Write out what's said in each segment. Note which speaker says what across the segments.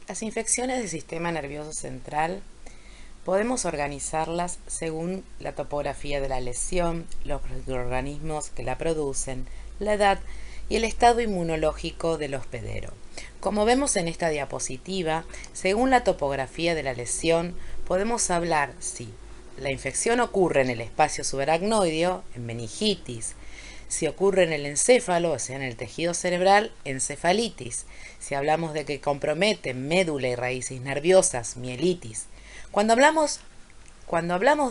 Speaker 1: Las infecciones del sistema nervioso central podemos organizarlas según la topografía de la lesión, los microorganismos que la producen, la edad y el estado inmunológico del hospedero. Como vemos en esta diapositiva, según la topografía de la lesión, podemos hablar si la infección ocurre en el espacio subaracnoideo, en meningitis. Si ocurre en el encéfalo, o sea, en el tejido cerebral, encefalitis. Si hablamos de que compromete médula y raíces nerviosas, mielitis. Cuando hablamos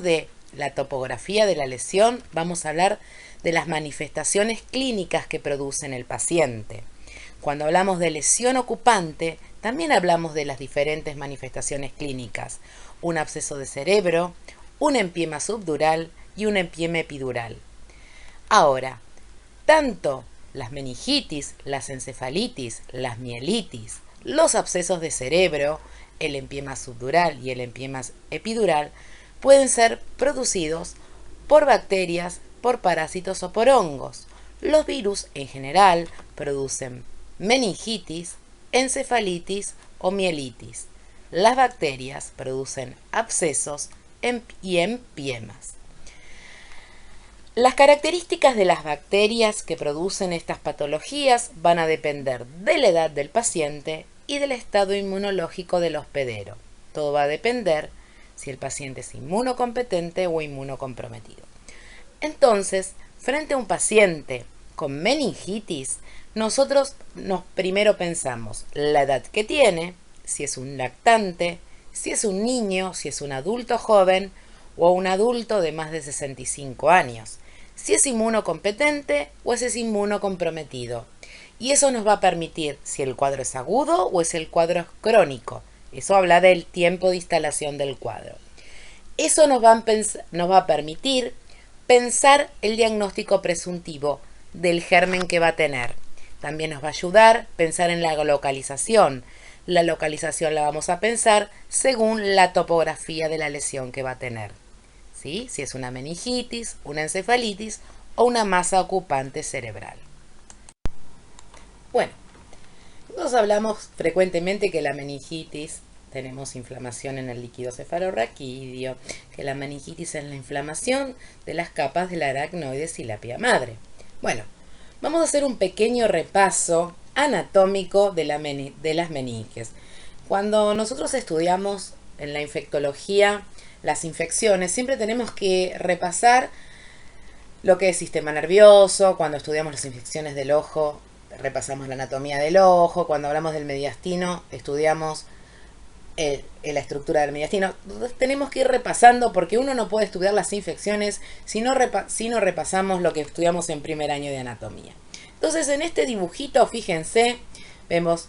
Speaker 1: de la topografía de la lesión, vamos a hablar de las manifestaciones clínicas que produce en el paciente. Cuando hablamos de lesión ocupante, también hablamos de las diferentes manifestaciones clínicas. Un absceso de cerebro, un empiema subdural y un empiema epidural. Ahora, tanto las meningitis, las encefalitis, las mielitis, los abscesos de cerebro, el empiema subdural y el empiema epidural pueden ser producidos por bacterias, por parásitos o por hongos. Los virus en general producen meningitis, encefalitis o mielitis. Las bacterias producen abscesos y empiemas. Las características de las bacterias que producen estas patologías van a depender de la edad del paciente y del estado inmunológico del hospedero. Todo va a depender si el paciente es inmunocompetente o inmunocomprometido. Entonces, frente a un paciente con meningitis, nosotros primero pensamos la edad que tiene, si es un lactante, si es un niño, si es un adulto joven o un adulto de más de 65 años. Si es inmunocompetente o si es inmunocomprometido. Y eso nos va a permitir si el cuadro es agudo o es el cuadro crónico. Eso habla del tiempo de instalación del cuadro. Eso nos va a permitir pensar el diagnóstico presuntivo del germen que va a tener. También nos va a ayudar a pensar en la localización. La localización la vamos a pensar según la topografía de la lesión que va a tener. ¿Sí? Si es una meningitis, una encefalitis o una masa ocupante cerebral. Bueno, nosotros hablamos frecuentemente que la meningitis, tenemos inflamación en el líquido cefalorraquídeo, que la meningitis es la inflamación de las capas de la aracnoides y la pía madre. Bueno, vamos a hacer un pequeño repaso anatómico de las meninges. Cuando nosotros estudiamos en la infectología las infecciones, siempre tenemos que repasar lo que es sistema nervioso. Cuando estudiamos las infecciones del ojo, repasamos la anatomía del ojo. Cuando hablamos del mediastino, estudiamos la estructura del mediastino. Entonces tenemos que ir repasando porque uno no puede estudiar las infecciones si no repasamos lo que estudiamos en primer año de anatomía. Entonces en este dibujito, fíjense, vemos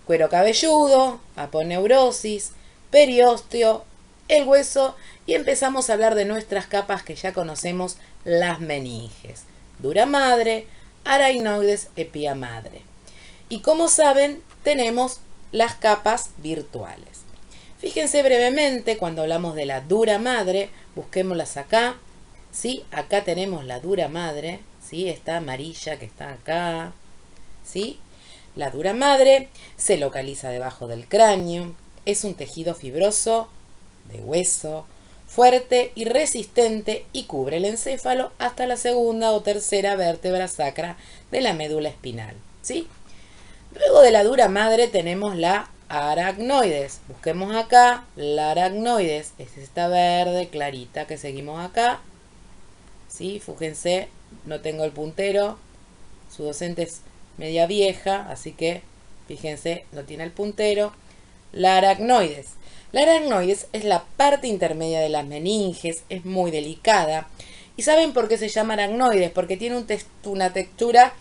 Speaker 1: cuero cabelludo, aponeurosis, periósteo, el hueso y empezamos a hablar de nuestras capas que ya conocemos, las meninges. Dura madre, aracnoides, epía madre. Y como saben, tenemos las capas virtuales. Fíjense brevemente cuando hablamos de la dura madre, busquémoslas acá. ¿Sí? Acá tenemos la dura madre, ¿sí? Esta amarilla que está acá. ¿Sí? La dura madre se localiza debajo del cráneo, es un tejido fibroso de hueso, fuerte y resistente y cubre el encéfalo hasta la segunda o tercera vértebra sacra de la médula espinal. ¿Sí? Luego de la dura madre tenemos la aracnoides. Busquemos acá la aracnoides. Es esta verde clarita que seguimos acá. ¿Sí? Fíjense, no tengo el puntero. Su docente es media vieja, así que fíjense, no tiene el puntero. La aracnoides. La aracnoides es la parte intermedia de las meninges, es muy delicada. ¿Y saben por qué se llama aracnoides? Porque tiene una textura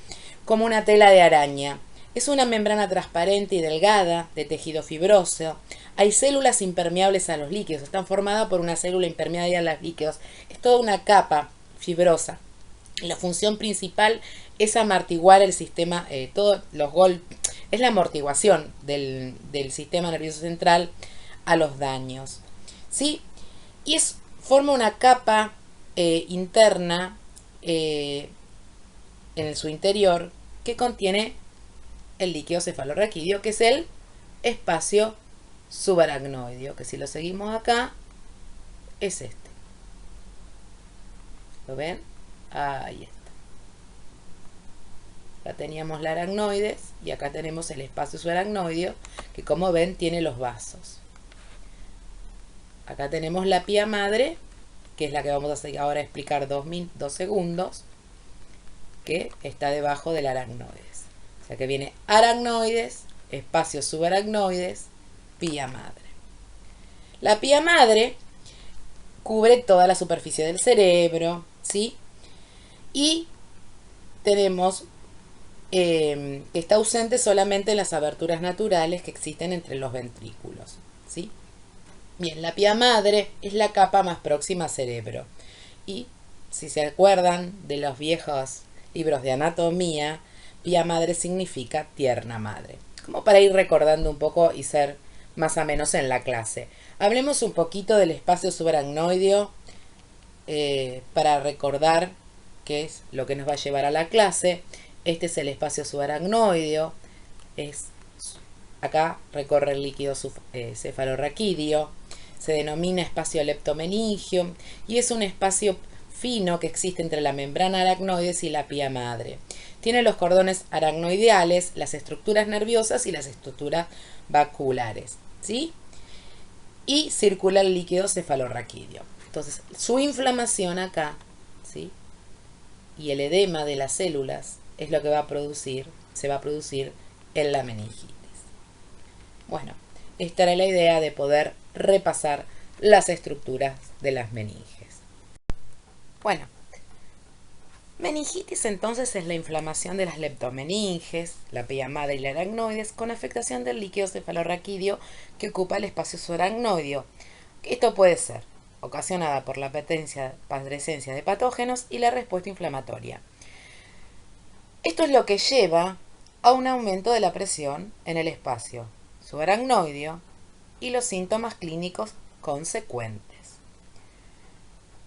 Speaker 1: como una tela de araña. Es una membrana transparente y delgada de tejido fibroso. Hay células impermeables a los líquidos. Están formadas por una célula impermeable a los líquidos. Es toda una capa fibrosa. La función principal es amortiguar el sistema, es la amortiguación del sistema nervioso central a los daños. ¿Sí? Y forma una capa interna en su interior que contiene el líquido cefalorraquídeo, que es el espacio subaracnoideo, que si lo seguimos acá, es este. ¿Lo ven? Ahí está. Acá teníamos la aracnoides y acá tenemos el espacio subaracnoideo, que como ven tiene los vasos. Acá tenemos la pía madre, que es la que vamos a hacer ahora explicar 2 segundos, que está debajo del aracnoides. O sea que viene aracnoides, espacio subaracnoides, pía madre. La pía madre cubre toda la superficie del cerebro, ¿sí? Y tenemos que está ausente solamente en las aberturas naturales que existen entre los ventrículos, ¿sí? Bien, la pía madre es la capa más próxima al cerebro. Y si se acuerdan de los viejos libros de anatomía, pía madre significa tierna madre. Como para ir recordando un poco y ser más o menos en la clase. Hablemos un poquito del espacio subaracnoideo para recordar qué es lo que nos va a llevar a la clase. Este es el espacio subaracnoideo. Acá recorre el líquido cefalorraquídeo. Se denomina espacio leptomeningio y es un espacio fino que existe entre la membrana aracnoides y la pía madre. Tiene los cordones aracnoideales, las estructuras nerviosas y las estructuras vasculares, ¿sí? Y circula el líquido cefalorraquídeo. Entonces, su inflamación acá, ¿sí? Y el edema de las células es lo que se va a producir en la meningitis. Bueno, esta era la idea de poder repasar las estructuras de las meninges. Bueno, meningitis entonces es la inflamación de las leptomeninges, la pía madre y la aracnoides con afectación del líquido cefalorraquídeo que ocupa el espacio subaracnoideo. Esto puede ser ocasionada por la presencia de patógenos y la respuesta inflamatoria. Esto es lo que lleva a un aumento de la presión en el espacio subaracnoideo y los síntomas clínicos consecuentes.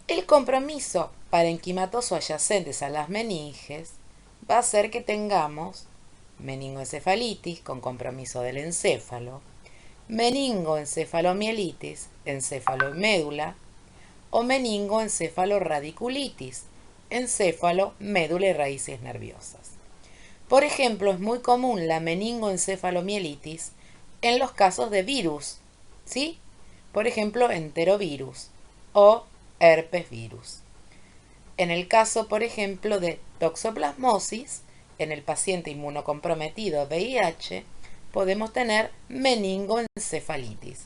Speaker 1: El compromiso parenquimatoso adyacentes a las meninges va a hacer que tengamos meningoencefalitis con compromiso del encéfalo, meningoencefalomielitis, encéfalo y médula, o meningoencefaloradiculitis, encéfalo, médula y raíces nerviosas. Por ejemplo, es muy común la meningoencefalomielitis en los casos de virus, ¿sí? Por ejemplo, enterovirus o herpes virus. En el caso, por ejemplo, de toxoplasmosis, en el paciente inmunocomprometido VIH, podemos tener meningoencefalitis.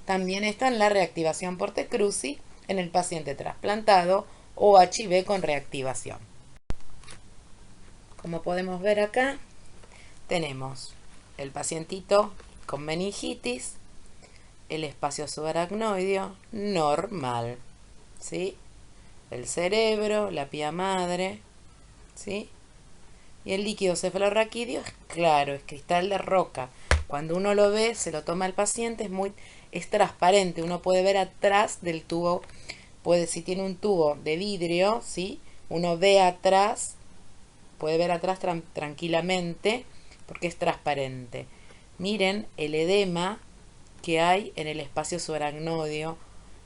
Speaker 1: También está en la reactivación por T. cruzi en el paciente trasplantado o HIV con reactivación. Como podemos ver acá, tenemos el pacientito con meningitis, el espacio subaracnoideo normal, ¿sí? El cerebro, la pía madre, ¿sí? Y el líquido cefalorraquídeo es claro, es cristal de roca. Cuando uno lo ve, se lo toma el paciente, es transparente. Uno puede ver atrás del tubo, si tiene un tubo de vidrio, ¿sí? Uno ve atrás, puede ver atrás tranquilamente porque es transparente. Miren el edema que hay en el espacio subaracnoideo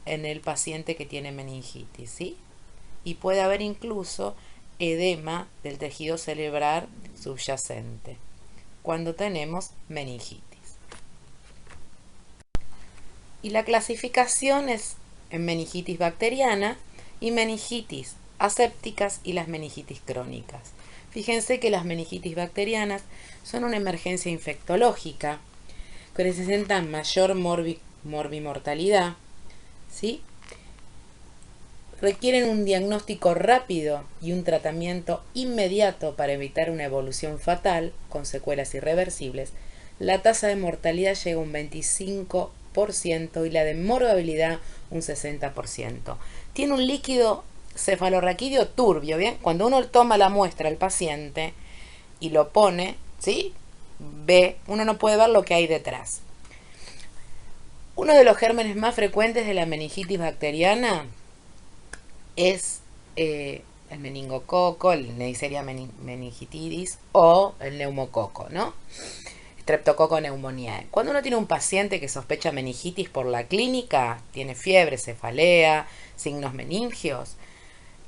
Speaker 1: en el paciente que tiene meningitis, ¿sí? Y puede haber incluso edema del tejido cerebral subyacente cuando tenemos meningitis. Y la clasificación es en meningitis bacteriana y meningitis asépticas y las meningitis crónicas. Fíjense que las meningitis bacterianas son una emergencia infectológica que presentan mayor morbimortalidad, ¿sí? Requieren un diagnóstico rápido y un tratamiento inmediato para evitar una evolución fatal con secuelas irreversibles. La tasa de mortalidad llega a un 25% y la de morbilidad un 60%. Tiene un líquido cefalorraquídeo turbio, ¿bien? Cuando uno toma la muestra al paciente y lo pone, ¿sí? Uno no puede ver lo que hay detrás. Uno de los gérmenes más frecuentes de la meningitis bacteriana es el meningococo, el Neisseria meningitidis o el neumococo, ¿no? Streptococcus pneumoniae. Cuando uno tiene un paciente que sospecha meningitis por la clínica, tiene fiebre, cefalea, signos meningios,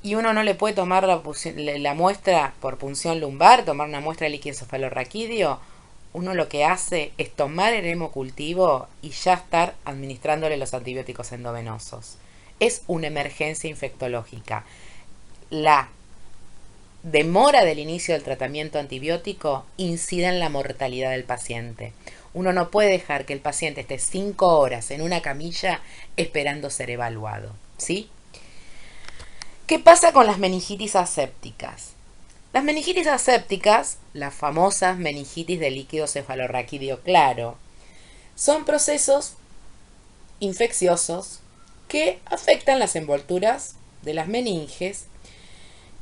Speaker 1: y uno no le puede tomar la muestra por punción lumbar, tomar una muestra de líquido cefalorraquídeo, uno lo que hace es tomar el hemocultivo y ya estar administrándole los antibióticos endovenosos. Es una emergencia infectológica. La demora del inicio del tratamiento antibiótico incide en la mortalidad del paciente. Uno no puede dejar que el paciente esté 5 horas en una camilla esperando ser evaluado, ¿sí? ¿Qué pasa con las meningitis asépticas? Las meningitis asépticas, las famosas meningitis de líquido cefalorraquídeo claro, son procesos infecciosos que afectan las envolturas de las meninges,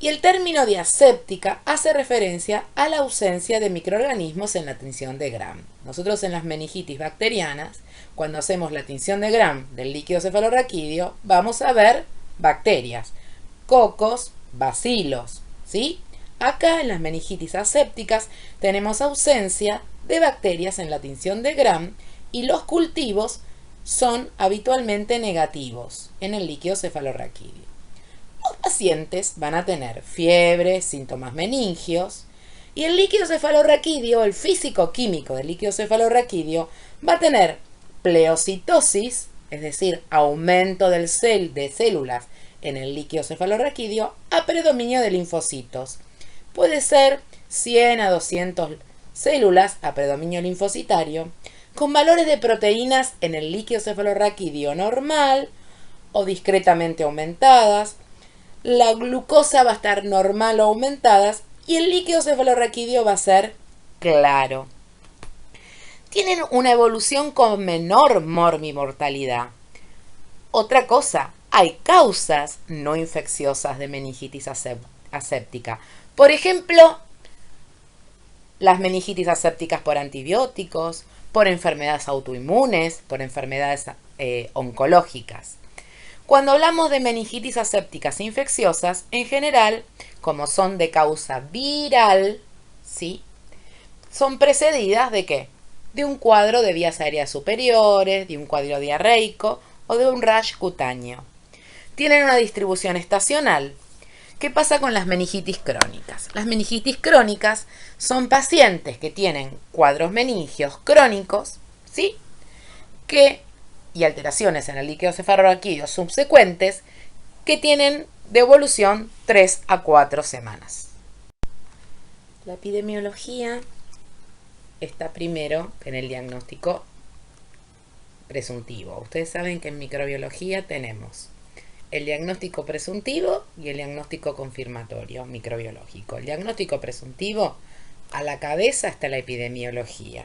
Speaker 1: y el término de aséptica hace referencia a la ausencia de microorganismos en la tinción de Gram. Nosotros en las meningitis bacterianas, cuando hacemos la tinción de Gram del líquido cefalorraquídeo, vamos a ver bacterias, cocos, bacilos, ¿sí? Acá en las meningitis asépticas tenemos ausencia de bacterias en la tinción de Gram y los cultivos son habitualmente negativos en el líquido cefalorraquídeo. Los pacientes van a tener fiebre, síntomas meningios, y el líquido cefalorraquídeo, el físico-químico del líquido cefalorraquídeo, va a tener pleocitosis, es decir, aumento de células en el líquido cefalorraquídeo, a predominio de linfocitos. Puede ser 100 a 200 células a predominio linfocitario, con valores de proteínas en el líquido cefalorraquídeo normal o discretamente aumentadas. La glucosa va a estar normal o aumentadas y el líquido cefalorraquídeo va a ser claro. Tienen una evolución con menor mortalidad. Otra cosa, hay causas no infecciosas de meningitis aséptica. Por ejemplo, las meningitis asépticas por antibióticos, por enfermedades autoinmunes, por enfermedades oncológicas. Cuando hablamos de meningitis asépticas infecciosas, en general, como son de causa viral, ¿sí?, son precedidas ¿de qué? De un cuadro de vías aéreas superiores, de un cuadro diarreico o de un rash cutáneo. Tienen una distribución estacional. ¿Qué pasa con las meningitis crónicas? Las meningitis crónicas son pacientes que tienen cuadros meningios crónicos, ¿sí?, y alteraciones en el líquido cefalorraquídeo subsecuentes que tienen de evolución 3 a 4 semanas. La epidemiología está primero en el diagnóstico presuntivo. Ustedes saben que en microbiología tenemos el diagnóstico presuntivo y el diagnóstico confirmatorio microbiológico. El diagnóstico presuntivo, a la cabeza está la epidemiología,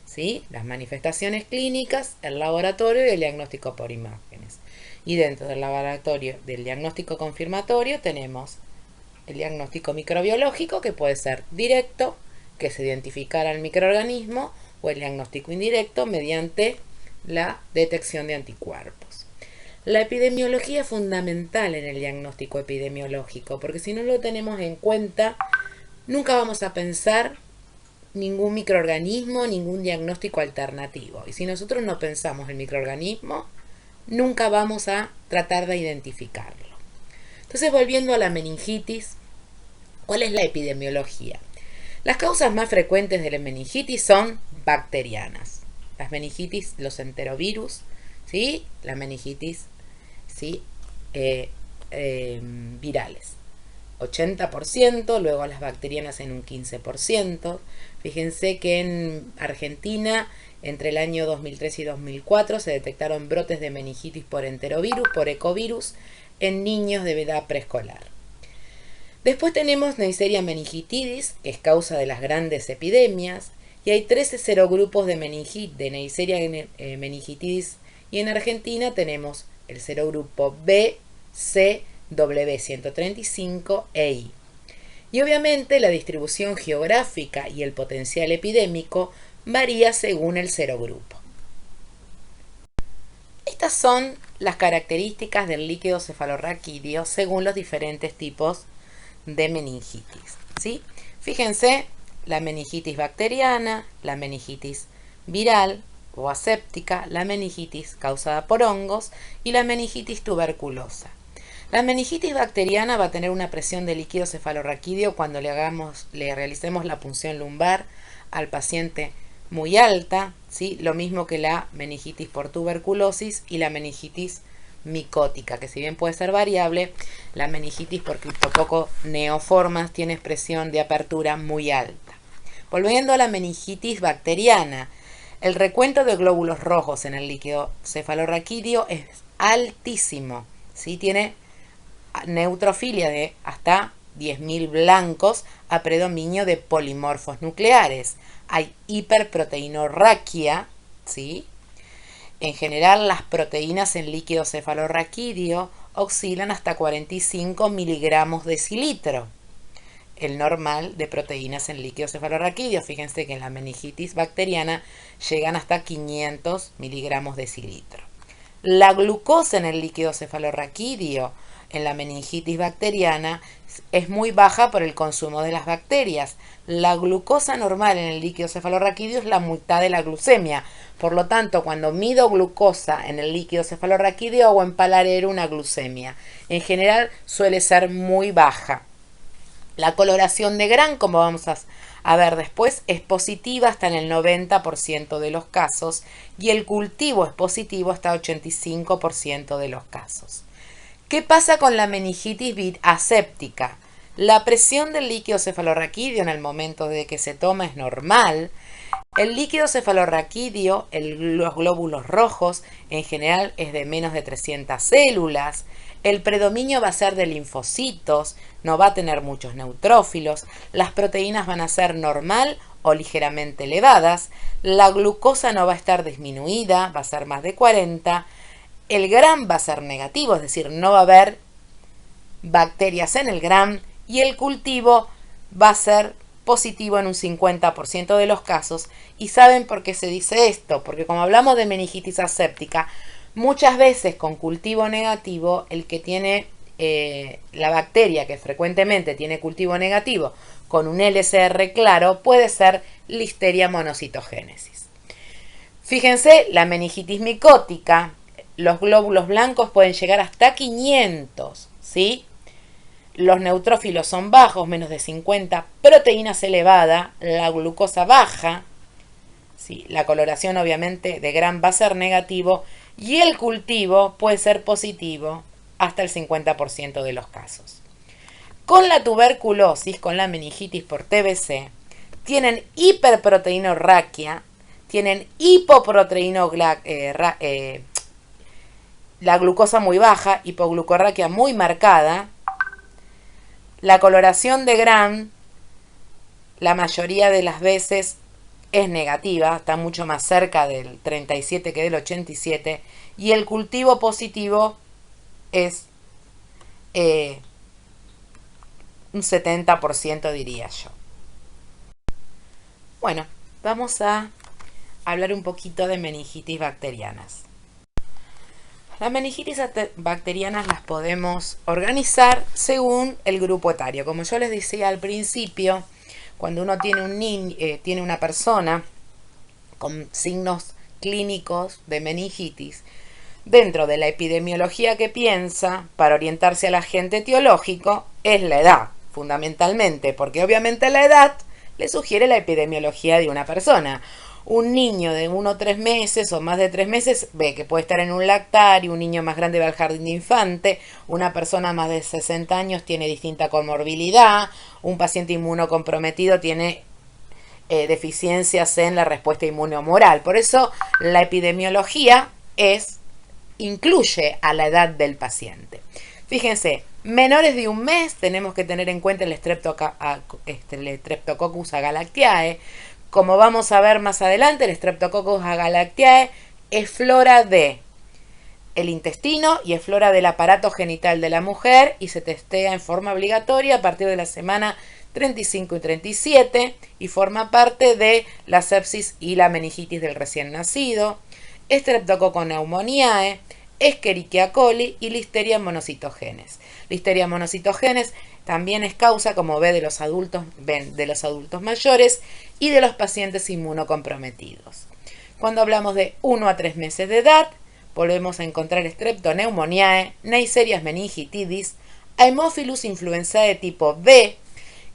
Speaker 1: ¿sí?, las manifestaciones clínicas, el laboratorio y el diagnóstico por imágenes. Y dentro del laboratorio del diagnóstico confirmatorio tenemos el diagnóstico microbiológico, que puede ser directo, que es identificar al microorganismo, o el diagnóstico indirecto mediante la detección de anticuerpos. La epidemiología es fundamental en el diagnóstico epidemiológico, porque si no lo tenemos en cuenta, nunca vamos a pensar ningún microorganismo, ningún diagnóstico alternativo. Y si nosotros no pensamos el microorganismo, nunca vamos a tratar de identificarlo. Entonces, volviendo a la meningitis, ¿cuál es la epidemiología? Las causas más frecuentes de la meningitis son bacterianas. Las meningitis, los enterovirus, ¿sí?, las meningitis, ¿sí?, virales. 80%, luego las bacterianas en un 15%. Fíjense que en Argentina, entre el año 2003 y 2004, se detectaron brotes de meningitis por enterovirus, por ecovirus, en niños de edad preescolar. Después tenemos Neisseria meningitidis, que es causa de las grandes epidemias, y hay 13 serogrupos de Neisseria meningitidis, y en Argentina tenemos el serogrupo B, C, W135 e I. Y obviamente la distribución geográfica y el potencial epidémico varía según el serogrupo. Estas son las características del líquido cefalorraquídeo según los diferentes tipos de meningitis, ¿sí? Fíjense la meningitis bacteriana, la meningitis viral o aséptica, la meningitis causada por hongos y la meningitis tuberculosa. La meningitis bacteriana va a tener una presión de líquido cefalorraquídeo cuando le realicemos la punción lumbar al paciente muy alta, ¿sí? Lo mismo que la meningitis por tuberculosis y la meningitis micótica, que si bien puede ser variable, la meningitis por criptococo neoformas tiene presión de apertura muy alta. Volviendo a la meningitis bacteriana, el recuento de glóbulos rojos en el líquido cefalorraquídeo es altísimo, ¿sí? Tiene neutrofilia de hasta 10.000 blancos a predominio de polimorfos nucleares. Hay hiperproteinorraquia, ¿sí? En general, las proteínas en líquido cefalorraquídeo oscilan hasta 45 miligramos decilitro. El normal de proteínas en líquido cefalorraquídeo, fíjense que en la meningitis bacteriana llegan hasta 500 miligramos decilitro. La glucosa en el líquido cefalorraquídeo en la meningitis bacteriana es muy baja por el consumo de las bacterias. La glucosa normal en el líquido cefalorraquídeo es la mitad de la glucemia. Por lo tanto, cuando mido glucosa en el líquido cefalorraquídeo hago empalar una glucemia. En general suele ser muy baja. La coloración de Gram, como vamos a ver después, es positiva hasta en el 90% de los casos y el cultivo es positivo hasta el 85% de los casos. ¿Qué pasa con la meningitis aséptica? La presión del líquido cefalorraquídeo en el momento de que se toma es normal. El líquido cefalorraquídeo, los glóbulos rojos, en general es de menos de 300 células. El predominio va a ser de linfocitos, no va a tener muchos neutrófilos. Las proteínas van a ser normal o ligeramente elevadas. La glucosa no va a estar disminuida, va a ser más de 40. El Gram va a ser negativo, es decir, no va a haber bacterias en el Gram y el cultivo va a ser positivo en un 50% de los casos. ¿Y saben por qué se dice esto? Porque como hablamos de meningitis aséptica, muchas veces con cultivo negativo, el que tiene la bacteria que frecuentemente tiene cultivo negativo con un LCR claro puede ser Listeria monocytogenesis. Fíjense, la meningitis micótica, los glóbulos blancos pueden llegar hasta 500, ¿sí? Los neutrófilos son bajos, menos de 50, proteínas elevada, la glucosa baja, ¿sí? La coloración obviamente de Gram va a ser negativo y el cultivo puede ser positivo hasta el 50% de los casos. Con la tuberculosis, con la meningitis por TBC, tienen hiperproteinorraquia, tienen la glucosa muy baja, hipoglucorraquia muy marcada. La coloración de Gram, la mayoría de las veces es negativa, está mucho más cerca del 37 que del 87, y el cultivo positivo es un 70%, diría yo. Bueno, vamos a hablar un poquito de meningitis bacterianas. Las meningitis bacterianas las podemos organizar según el grupo etario. Como yo les decía al principio, cuando uno tiene tiene una persona con signos clínicos de meningitis, dentro de la epidemiología que piensa para orientarse al agente etiológico es la edad, fundamentalmente, porque obviamente la edad le sugiere la epidemiología de una persona. Un niño de 1 o 3 meses o más de 3 meses ve que puede estar en un lactario, un niño más grande va al jardín de infante, una persona más de 60 años tiene distinta comorbilidad, un paciente inmunocomprometido tiene deficiencias en la respuesta inmunomoral. Por eso la epidemiología incluye a la edad del paciente. Fíjense, menores de un mes tenemos que tener en cuenta el Streptococcus agalactiae. Como vamos a ver más adelante, el Streptococcus agalactiae es flora de el intestino y es flora del aparato genital de la mujer y se testea en forma obligatoria a partir de la semana 35 y 37 y forma parte de la sepsis y la meningitis del recién nacido. Streptococcus pneumoniae, Escherichia coli y Listeria monocytogenes. Listeria monocytogenes También es causa, como ven, de los adultos mayores y de los pacientes inmunocomprometidos. Cuando hablamos de 1 a 3 meses de edad, volvemos a encontrar Streptoneumoniae, Neisseria meningitidis, Haemophilus influenzae tipo B,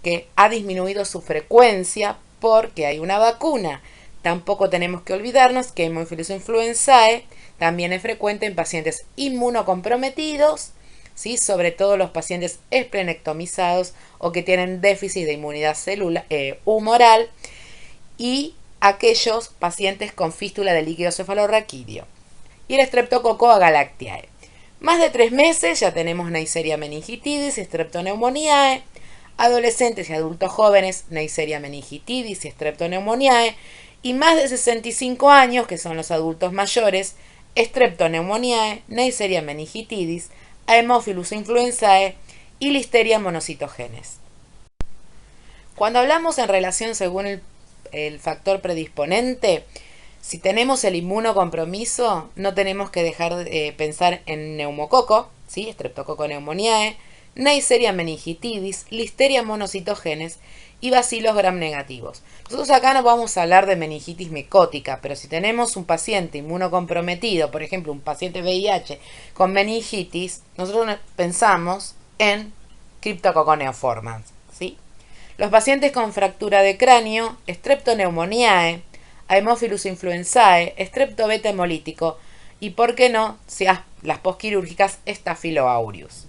Speaker 1: que ha disminuido su frecuencia porque hay una vacuna. Tampoco tenemos que olvidarnos que Haemophilus influenzae también es frecuente en pacientes inmunocomprometidos, ¿sí? Sobre todo los pacientes esplenectomizados o que tienen déficit de inmunidad humoral, y aquellos pacientes con fístula del líquido cefalorraquídeo. Y el Streptococcus agalactiae. Más de 3 meses ya tenemos Neisseria meningitidis y Streptoneumoniae. Adolescentes y adultos jóvenes, Neisseria meningitidis y Streptoneumoniae. Y más de 65 años, que son los adultos mayores, Streptoneumoniae, Neisseria meningitidis, Haemophilus influenzae y Listeria monocytogenes. Cuando hablamos en relación según el factor predisponente, si tenemos el inmunocompromiso, no tenemos que dejar de pensar en neumococo, ¿sí? Streptococcus pneumoniae, Neisseria meningitidis, Listeria monocytogenes y bacilos gram negativos. Nosotros acá no vamos a hablar de meningitis micótica, pero si tenemos un paciente inmunocomprometido, por ejemplo, un paciente VIH con meningitis, nosotros pensamos en Cryptococcus neoformans, ¿sí? Los pacientes con fractura de cráneo, Streptoneumoniae, Haemophilus influenzae, Streptobeta hemolítico y, por qué no, las posquirúrgicas, Staphylo aureus,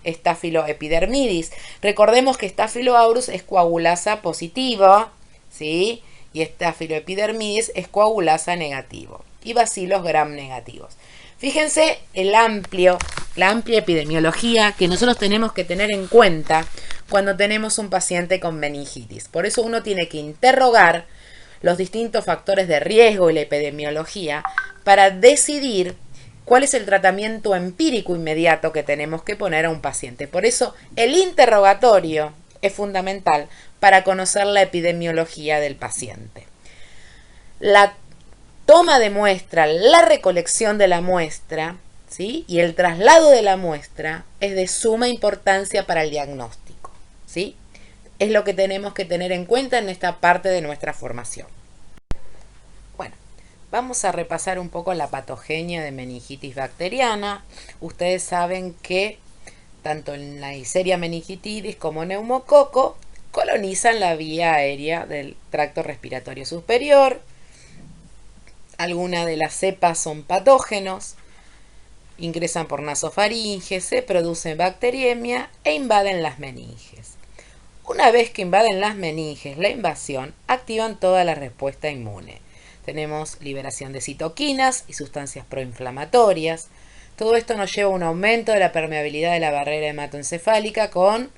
Speaker 1: Staphylo epidermidis. Recordemos que Staphylo aureus es coagulasa positiva, ¿sí? Y Staphylo epidermidis es coagulasa negativo. Y bacilos gram negativos. Fíjense la amplia epidemiología que nosotros tenemos que tener en cuenta cuando tenemos un paciente con meningitis. Por eso uno tiene que interrogar los distintos factores de riesgo y la epidemiología para decidir cuál es el tratamiento empírico inmediato que tenemos que poner a un paciente. Por eso el interrogatorio es fundamental para conocer la epidemiología del paciente. La toma de muestra, la recolección de la muestra, ¿sí? Y el traslado de la muestra es de suma importancia para el diagnóstico, ¿sí? Es lo que tenemos que tener en cuenta en esta parte de nuestra formación. Bueno, vamos a repasar un poco la patogenia de meningitis bacteriana. Ustedes saben que tanto en la Neisseria meningitidis como neumococo colonizan la vía aérea del tracto respiratorio superior. Algunas de las cepas son patógenos, ingresan por nasofaringe, se producen bacteriemia e invaden las meninges. Una vez que invaden las meninges, la invasión activan toda la respuesta inmune. Tenemos liberación de citoquinas y sustancias proinflamatorias. Todo esto nos lleva a un aumento de la permeabilidad de la barrera hematoencefálica con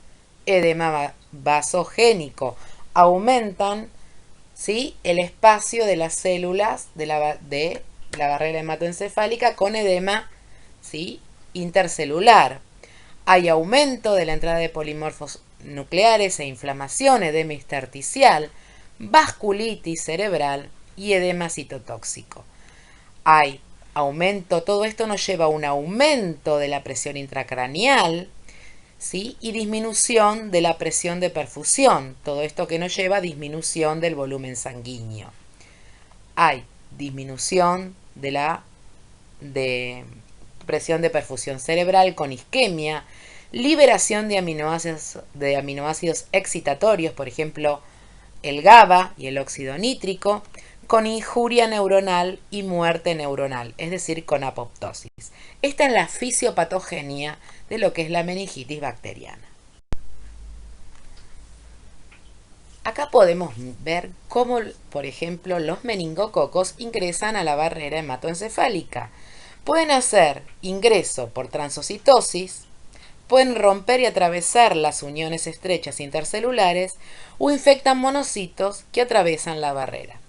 Speaker 1: edema vasogénico. Aumentan, ¿sí?, el espacio de las células de la barrera hematoencefálica con edema, ¿sí?, intercelular. Hay aumento de la entrada de polimorfos nucleares e inflamación, edema intersticial, vasculitis cerebral y edema citotóxico. Hay aumento, todo esto nos lleva a un aumento de la presión intracraneal, ¿sí?, y disminución de la presión de perfusión. Todo esto que nos lleva a disminución del volumen sanguíneo. Hay disminución de presión de perfusión cerebral con isquemia, liberación de aminoácidos excitatorios, por ejemplo, el GABA y el óxido nítrico, con injuria neuronal y muerte neuronal, es decir, con apoptosis. Esta es la fisiopatogenia de lo que es la meningitis bacteriana. Acá podemos ver cómo, por ejemplo, los meningococos ingresan a la barrera hematoencefálica. Pueden hacer ingreso por transocitosis, pueden romper y atravesar las uniones estrechas intercelulares o infectan monocitos que atravesan la barrera.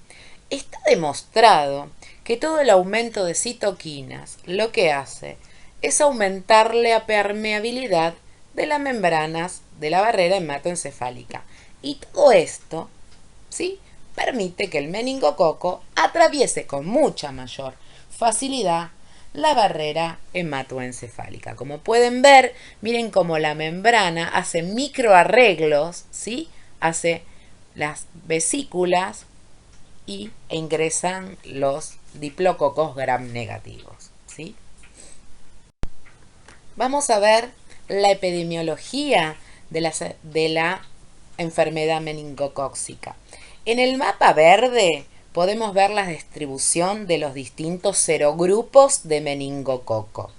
Speaker 1: Está demostrado que todo el aumento de citoquinas lo que hace es aumentar la permeabilidad de las membranas de la barrera hematoencefálica. Y todo esto, ¿sí?, permite que el meningococo atraviese con mucha mayor facilidad la barrera hematoencefálica. Como pueden ver, miren cómo la membrana hace microarreglos, ¿sí? Hace las vesículas e ingresan los diplococos gram negativos, ¿sí? Vamos a ver la epidemiología de la enfermedad meningocócica. En el mapa verde podemos ver la distribución de los distintos serogrupos de meningococo.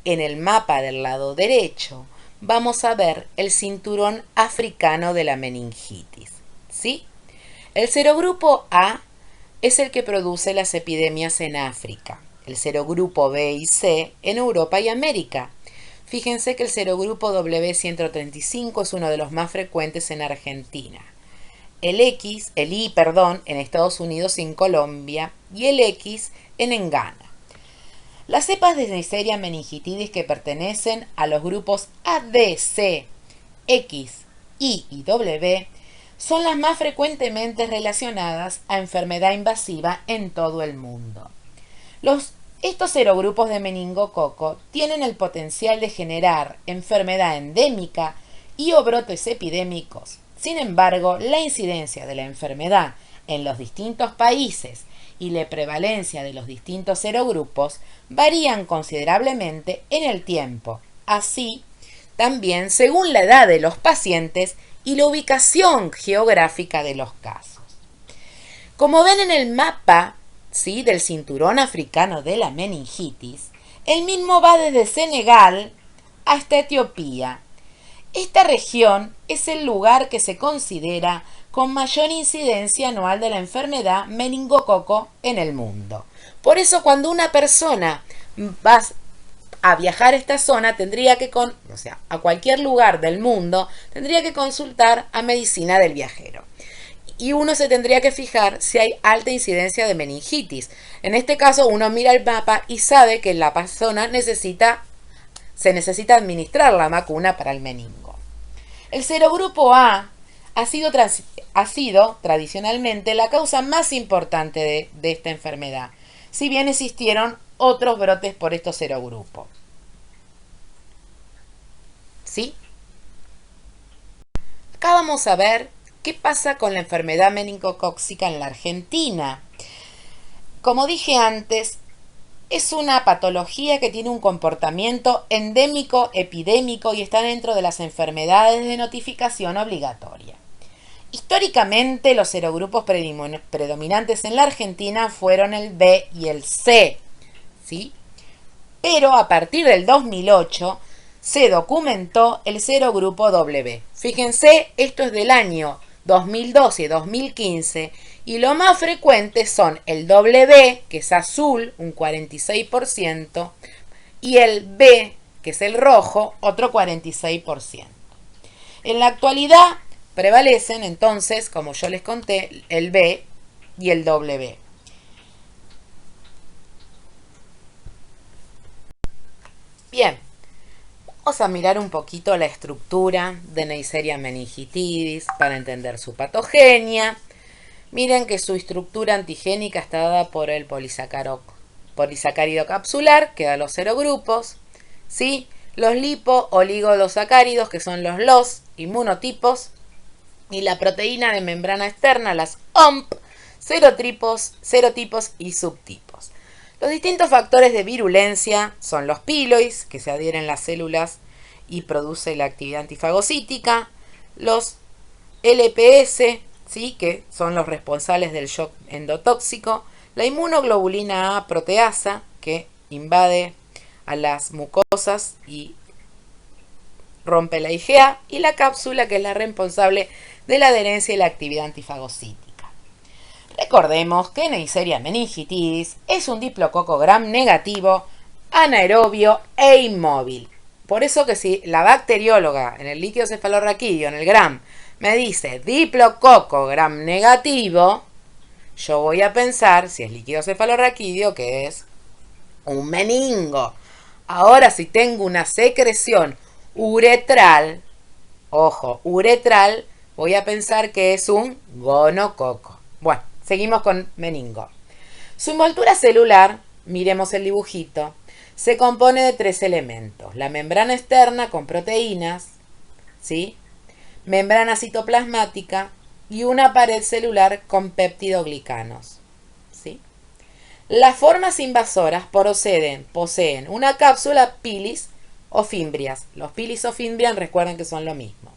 Speaker 1: En el mapa del lado derecho vamos a ver el cinturón africano de la meningitis, ¿sí? El serogrupo A es el que produce las epidemias en África, el serogrupo B y C en Europa y América. Fíjense que el serogrupo W135 es uno de los más frecuentes en Argentina. El I, en Estados Unidos y en Colombia, y el X en Ghana. Las cepas de Neisseria meningitidis que pertenecen a los grupos A, D, C, X, Y y W son las más frecuentemente relacionadas a enfermedad invasiva en todo el mundo. Estos serogrupos de meningococo tienen el potencial de generar enfermedad endémica y o brotes epidémicos. Sin embargo, la incidencia de la enfermedad en los distintos países y la prevalencia de los distintos serogrupos varían considerablemente en el tiempo, así también según la edad de los pacientes y la ubicación geográfica de los casos. Como ven en el mapa, ¿sí?, del cinturón africano de la meningitis, el mismo va desde Senegal hasta Etiopía. Esta región es el lugar que se considera con mayor incidencia anual de la enfermedad meningococo en el mundo. Por eso cuando una persona va a viajar a esta zona, a cualquier lugar del mundo, tendría que consultar a medicina del viajero. Y uno se tendría que fijar si hay alta incidencia de meningitis. En este caso, uno mira el mapa y sabe que la persona se necesita administrar la vacuna para el meningo. El serogrupo A ha sido tradicionalmente la causa más importante de esta enfermedad, si bien existieron otros brotes por estos serogrupos. ¿Sí? Acá vamos a ver qué pasa con la enfermedad meningocócica en la Argentina. Como dije antes, es una patología que tiene un comportamiento endémico, epidémico y está dentro de las enfermedades de notificación obligatoria. Históricamente, los serogrupos predominantes en la Argentina fueron el B y el C, ¿sí? Pero a partir del 2008 se documentó el serogrupo W. Fíjense, esto es del año 2012 y 2015, y lo más frecuente son el W, que es azul, un 46%, y el B, que es el rojo, otro 46%. En la actualidad prevalecen entonces, como yo les conté, el B y el W. Bien, vamos a mirar un poquito la estructura de Neisseria meningitidis para entender su patogenia. Miren que su estructura antigénica está dada por el polisacárido capsular, que da los serogrupos, ¿sí? Los lipo-oligosacáridos, que son los inmunotipos, y la proteína de membrana externa, las OMP, serotipos y subtipos. Los distintos factores de virulencia son los piloids, que se adhieren a las células y produce la actividad antifagocítica, los LPS, ¿sí?, que son los responsables del shock endotóxico, la inmunoglobulina A proteasa, que invade a las mucosas y rompe la IgA, y la cápsula, que es la responsable de la adherencia y la actividad antifagocítica. Recordemos que Neisseria meningitidis es un diplococo gram negativo, anaerobio e inmóvil. Por eso que si la bacterióloga en el líquido cefalorraquídeo, en el gram, me dice diplococo gram negativo, yo voy a pensar, si es líquido cefalorraquídeo, que es un meningo. Ahora, si tengo una secreción uretral, ojo, uretral, voy a pensar que es un gonococo. Bueno, seguimos con meningo. Su envoltura celular miremos el dibujito, se compone de 3 elementos. La membrana externa con proteínas, ¿sí? Membrana citoplasmática y una pared celular con peptidoglicanos, ¿sí? Las formas invasoras poseen una cápsula pilis o fimbrias. Los pilis o fimbrias recuerden que son lo mismo.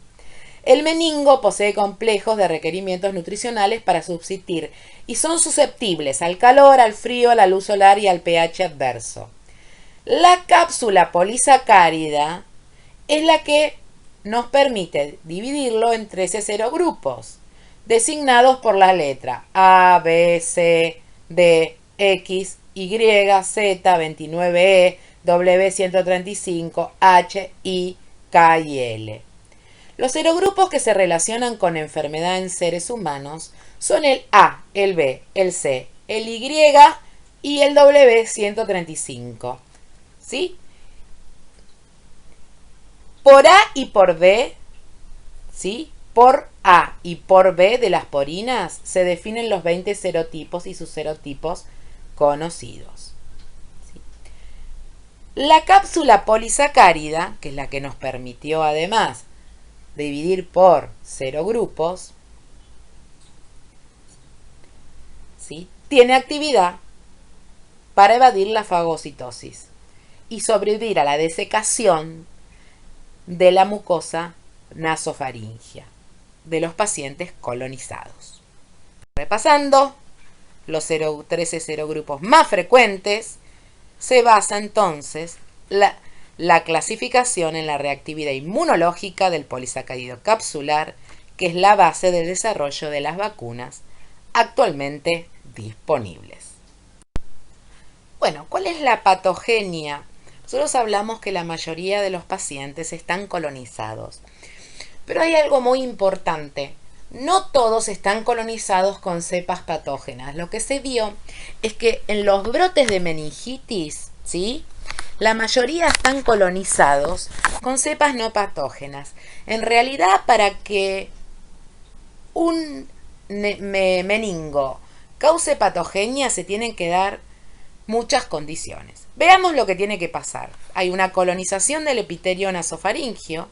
Speaker 1: El meningo posee complejos de requerimientos nutricionales para subsistir y son susceptibles al calor, al frío, a la luz solar y al pH adverso. La cápsula polisacárida es la que nos permite dividirlo en 13 serogrupos, designados por la letra A, B, C, D, X, Y, Z, 29E, W, 135, H, I, K y L. Los serogrupos que se relacionan con enfermedad en seres humanos son el A, el B, el C, el Y y el W135. ¿Sí? Por A y por B, ¿sí? Por A y por B de las porinas se definen los 20 serotipos y sus serotipos conocidos. ¿Sí? La cápsula polisacárida, que es la que nos permitió además dividir por serogrupos, ¿sí? Tiene actividad para evadir la fagocitosis y sobrevivir a la desecación de la mucosa nasofaringea de los pacientes colonizados. Repasando, los 13 serogrupos más frecuentes, se basa entonces la clasificación en la reactividad inmunológica del polisacárido capsular, que es la base del desarrollo de las vacunas actualmente disponibles. Bueno, ¿cuál es la patogenia? Nosotros hablamos que la mayoría de los pacientes están colonizados, pero hay algo muy importante. No todos están colonizados con cepas patógenas. Lo que se vio es que en los brotes de meningitis, ¿sí?, la mayoría están colonizados con cepas no patógenas. En realidad, para que un meningo cause patogenia, se tienen que dar muchas condiciones. Veamos lo que tiene que pasar. Hay una colonización del epitelio nasofaringeo.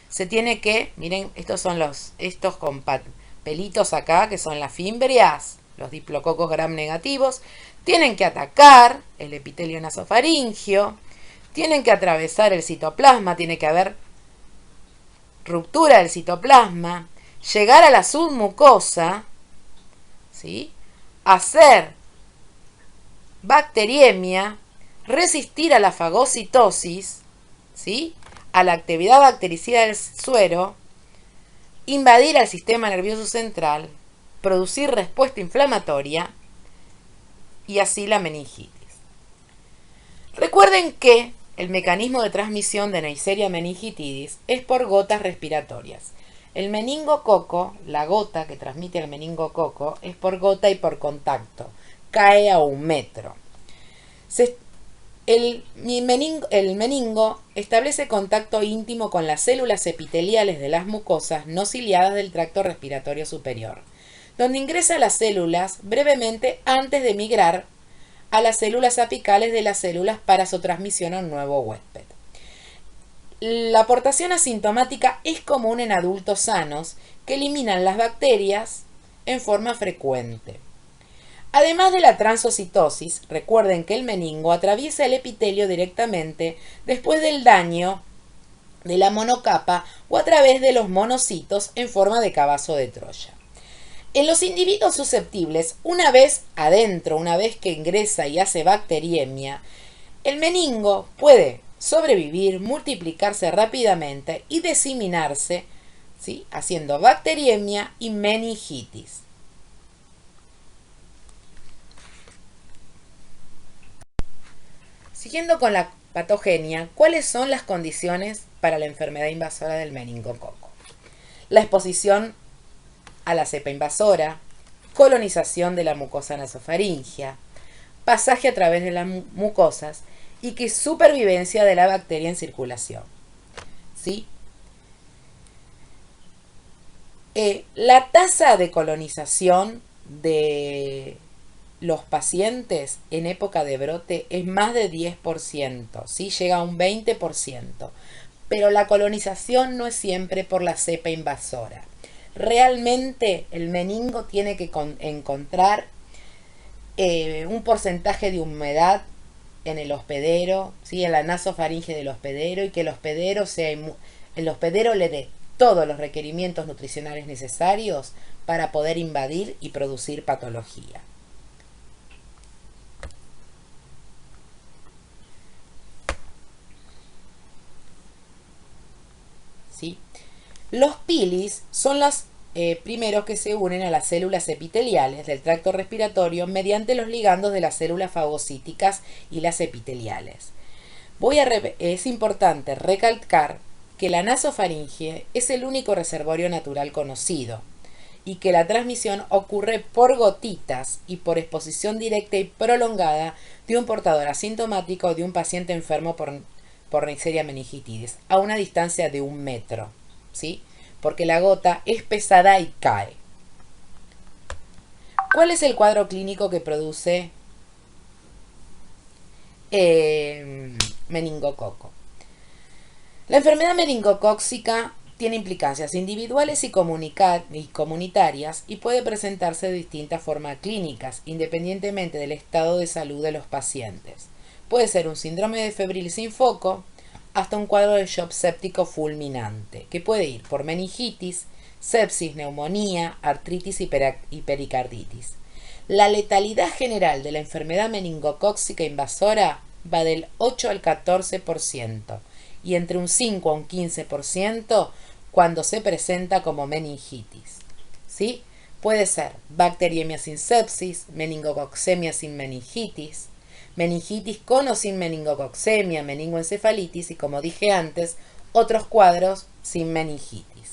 Speaker 1: Se tiene que, miren, estos con pelitos acá, que son las fimbrias, los diplococos gram negativos, tienen que atacar el epitelio nasofaringeo, tienen que atravesar el citoplasma, tiene que haber ruptura del citoplasma, llegar a la submucosa, ¿sí?, hacer bacteriemia, resistir a la fagocitosis, ¿sí?, a la actividad bactericida del suero, invadir al sistema nervioso central, producir respuesta inflamatoria y así la meningitis. Recuerden que el mecanismo de transmisión de Neisseria meningitidis es por gotas respiratorias. El meningococo, la gota que transmite el meningococo, es por gota y por contacto. Cae a 1 metro. El meningo establece contacto íntimo con las células epiteliales de las mucosas no ciliadas del tracto respiratorio superior, donde ingresa a las células brevemente antes de migrar a las células apicales de las células para su transmisión a un nuevo huésped. La aportación asintomática es común en adultos sanos que eliminan las bacterias en forma frecuente. Además de la transocitosis, recuerden que el meningo atraviesa el epitelio directamente después del daño de la monocapa o a través de los monocitos en forma de cabazo de Troya. En los individuos susceptibles, una vez adentro, una vez que ingresa y hace bacteriemia, el meningo puede sobrevivir, multiplicarse rápidamente y diseminarse, ¿sí?, haciendo bacteriemia y meningitis. Siguiendo con la patogenia, ¿cuáles son las condiciones para la enfermedad invasora del meningococo? La exposición a la cepa invasora, colonización de la mucosa nasofaringea, pasaje a través de las mucosas y que supervivencia de la bacteria en circulación. ¿Sí? La tasa de colonización de los pacientes en época de brote es más de 10%, ¿sí? Llega a un 20%. Pero la colonización no es siempre por la cepa invasora. Realmente el meningo tiene que encontrar un porcentaje de humedad en el hospedero, ¿sí? En la nasofaringe del hospedero, y que el hospedero le dé todos los requerimientos nutricionales necesarios para poder invadir y producir patología. ¿Sí? Los pilis son los primeros que se unen a las células epiteliales del tracto respiratorio mediante los ligandos de las células fagocíticas y las epiteliales. Es importante recalcar que la nasofaringe es el único reservorio natural conocido y que la transmisión ocurre por gotitas y por exposición directa y prolongada de un portador asintomático o de un paciente enfermo por Neisseria meningitidis a una distancia de 1 metro, ¿sí? Porque la gota es pesada y cae. ¿Cuál es el cuadro clínico que produce meningococo? La enfermedad meningocócica tiene implicancias individuales y comunitarias y puede presentarse de distintas formas clínicas, independientemente del estado de salud de los pacientes. Puede ser un síndrome de febril sin foco hasta un cuadro de shock séptico fulminante, que puede ir por meningitis, sepsis, neumonía, artritis y pericarditis. La letalidad general de la enfermedad meningocócica invasora va del 8 al 14% y entre un 5 a un 15% cuando se presenta como meningitis. ¿Sí? Puede ser bacteriemia sin sepsis, meningococcemia sin meningitis, meningitis con o sin meningococcemia, meningoencefalitis y, como dije antes, otros cuadros sin meningitis.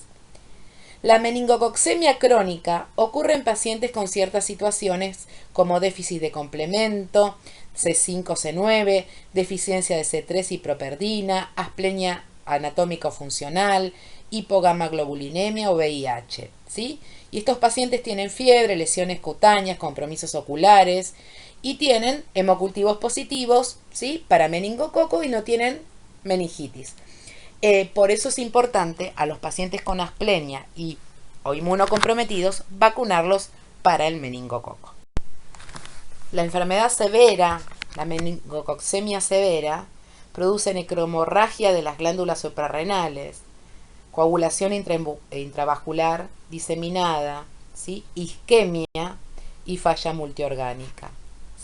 Speaker 1: La meningococcemia crónica ocurre en pacientes con ciertas situaciones como déficit de complemento, C5, C9, deficiencia de C3 y properdina, asplenia anatómico-funcional, hipogamaglobulinemia o VIH, ¿sí? Y estos pacientes tienen fiebre, lesiones cutáneas, compromisos oculares y tienen hemocultivos positivos, ¿sí? Para meningococo y no tienen meningitis. Por eso es importante a los pacientes con asplenia o inmunocomprometidos vacunarlos para el meningococo. La enfermedad severa, la meningococcemia severa, produce necromorragia de las glándulas suprarrenales, coagulación intravascular diseminada, ¿sí? Isquemia y falla multiorgánica,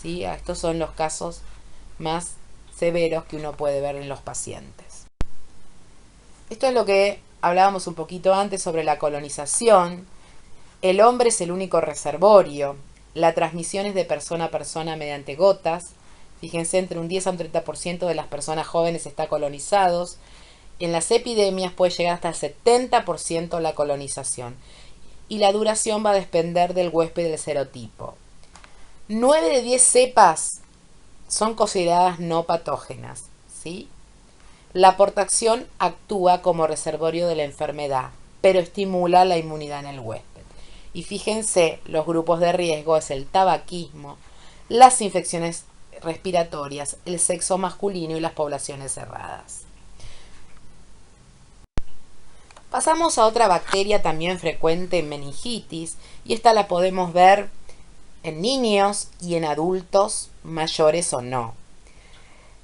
Speaker 1: ¿sí? Estos son los casos más severos que uno puede ver en los pacientes. Esto es lo que hablábamos un poquito antes sobre la colonización. El hombre es el único reservorio. La transmisión es de persona a persona mediante gotas. Fíjense, entre un 10 a un 30% de las personas jóvenes está colonizados. En las epidemias puede llegar hasta el 70% la colonización. Y la duración va a depender del huésped y del serotipo. 9 de 10 cepas son consideradas no patógenas, ¿sí? La portación actúa como reservorio de la enfermedad, pero estimula la inmunidad en el huésped. Y fíjense, los grupos de riesgo es el tabaquismo, las infecciones respiratorias, el sexo masculino y las poblaciones cerradas. Pasamos a otra bacteria también frecuente en meningitis, y esta la podemos ver en niños y en adultos mayores o no.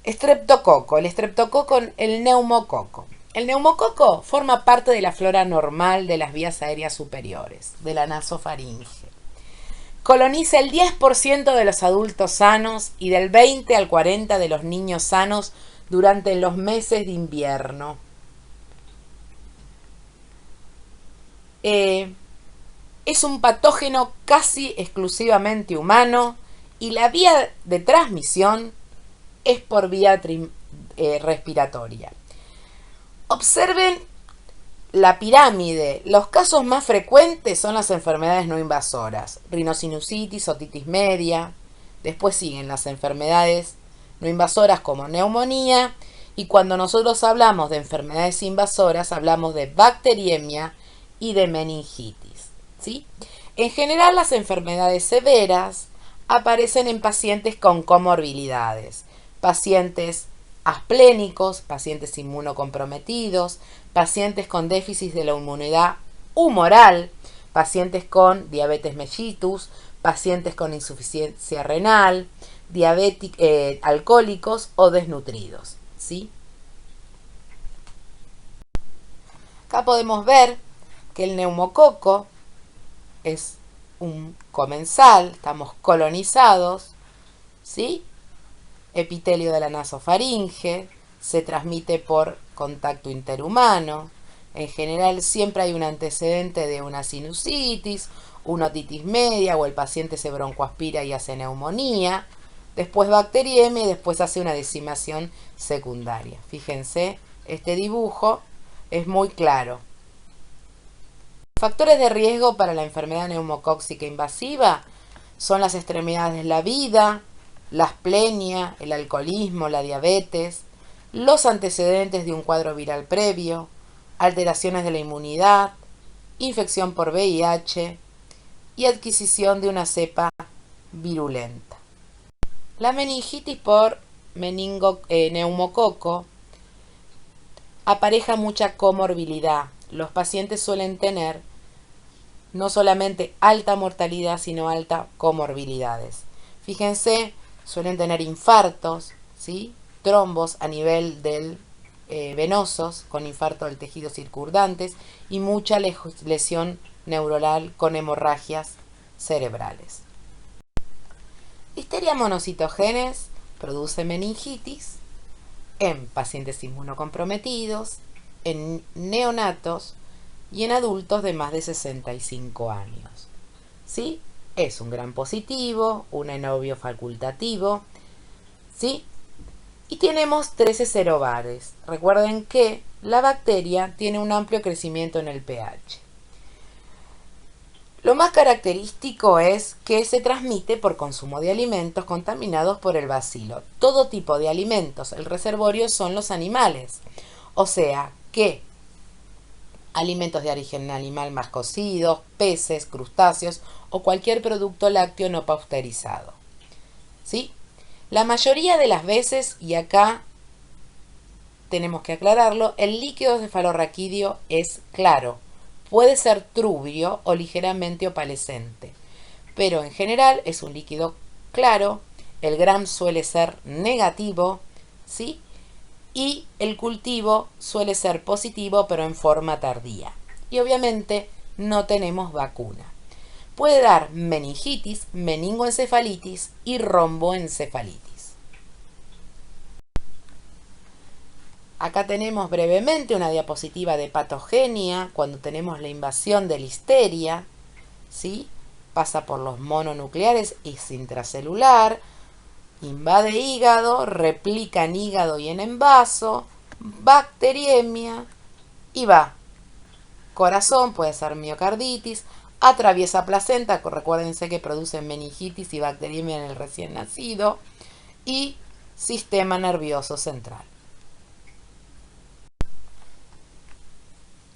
Speaker 1: Estreptococo, el neumococo. El neumococo forma parte de la flora normal de las vías aéreas superiores, de la nasofaringe. Coloniza el 10% de los adultos sanos y del 20 al 40% de los niños sanos durante los meses de invierno. Es un patógeno casi exclusivamente humano y la vía de transmisión es por vía respiratoria. Observen la pirámide. Los casos más frecuentes son las enfermedades no invasoras, rinosinusitis, otitis media. Después siguen las enfermedades no invasoras como neumonía, y cuando nosotros hablamos de enfermedades invasoras hablamos de bacteriemia y de meningitis, ¿sí? En general, las enfermedades severas aparecen en pacientes con comorbilidades, pacientes asplénicos, pacientes inmunocomprometidos, pacientes con déficit de la inmunidad humoral, pacientes con diabetes mellitus, pacientes con insuficiencia renal, alcohólicos o desnutridos, ¿sí? Acá podemos ver que el neumococo es un comensal, estamos colonizados, ¿sí? Epitelio de la nasofaringe, se transmite por contacto interhumano. En general siempre hay un antecedente de una sinusitis, una otitis media o el paciente se broncoaspira y hace neumonía. Después bacteriemia y después hace una decimación secundaria. Fíjense, este dibujo es muy claro. Factores de riesgo para la enfermedad neumocóxica invasiva son las extremidades de la vida, la asplenia, el alcoholismo, la diabetes, los antecedentes de un cuadro viral previo, alteraciones de la inmunidad, infección por VIH y adquisición de una cepa virulenta. La meningitis por neumococo apareja mucha comorbilidad. Los pacientes suelen tener no solamente alta mortalidad, sino alta comorbilidades. Fíjense, suelen tener infartos, ¿sí? Trombos a nivel del venosos, con infarto del tejido circundantes y mucha lesión neuronal con hemorragias cerebrales. Listeria monocitogenes produce meningitis en pacientes inmunocomprometidos, en neonatos y en adultos de más de 65 años. ¿Sí? Es un gran positivo, un enovio facultativo, ¿sí? Y tenemos 13 serobares. Recuerden que la bacteria tiene un amplio crecimiento en el pH. Lo más característico es que se transmite por consumo de alimentos contaminados por el bacilo. Todo tipo de alimentos, el reservorio son los animales. O sea que alimentos de origen animal más cocidos, peces, crustáceos o cualquier producto lácteo no pasteurizado. ¿Sí? La mayoría de las veces, y acá tenemos que aclararlo, el líquido cefalorraquídeo es claro. Puede ser turbio o ligeramente opalescente, pero en general es un líquido claro. El Gram suele ser negativo, ¿sí? Y el cultivo suele ser positivo, pero en forma tardía. Y obviamente no tenemos vacuna. Puede dar meningitis, meningoencefalitis y romboencefalitis. Acá tenemos brevemente una diapositiva de patogenia cuando tenemos la invasión de listeria, ¿sí? Pasa por los mononucleares, es intracelular, invade hígado, replica en hígado y en envaso, bacteriemia y va. Corazón, puede ser miocarditis, atraviesa placenta, recuérdense que produce meningitis y bacteriemia en el recién nacido, y sistema nervioso central.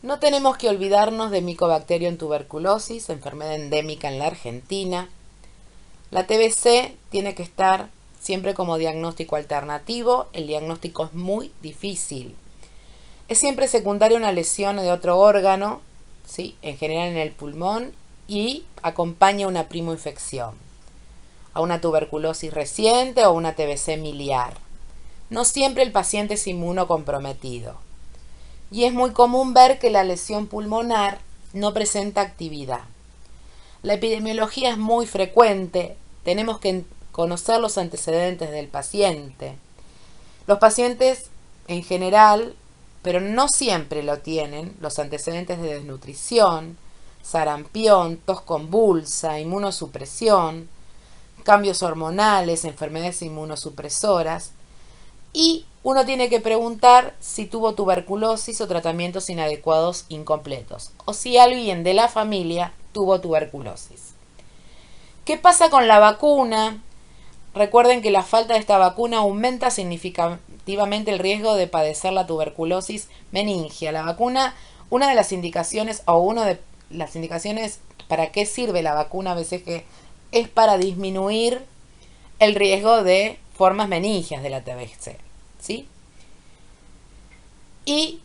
Speaker 1: No tenemos que olvidarnos de Mycobacterium en tuberculosis, enfermedad endémica en la Argentina. La TBC tiene que estar siempre como diagnóstico alternativo. El diagnóstico es muy difícil. Es siempre secundaria una lesión de otro órgano, ¿sí? En general en el pulmón, y acompaña una primoinfección, a una tuberculosis reciente o una TBC miliar. No siempre el paciente es inmunocomprometido. Y es muy común ver que la lesión pulmonar no presenta actividad. La epidemiología es muy frecuente, tenemos que conocer los antecedentes del paciente. Los pacientes en general, pero no siempre lo tienen, los antecedentes de desnutrición, sarampión, tos convulsa, inmunosupresión, cambios hormonales, enfermedades inmunosupresoras, y uno tiene que preguntar si tuvo tuberculosis o tratamientos inadecuados incompletos, o si alguien de la familia tuvo tuberculosis. ¿Qué pasa con la vacuna? Recuerden que la falta de esta vacuna aumenta significativamente el riesgo de padecer la tuberculosis meningia. La vacuna, una de las indicaciones, o una de las indicaciones para qué sirve la vacuna BCG, es para disminuir el riesgo de formas meningias de la TBC, ¿sí? Y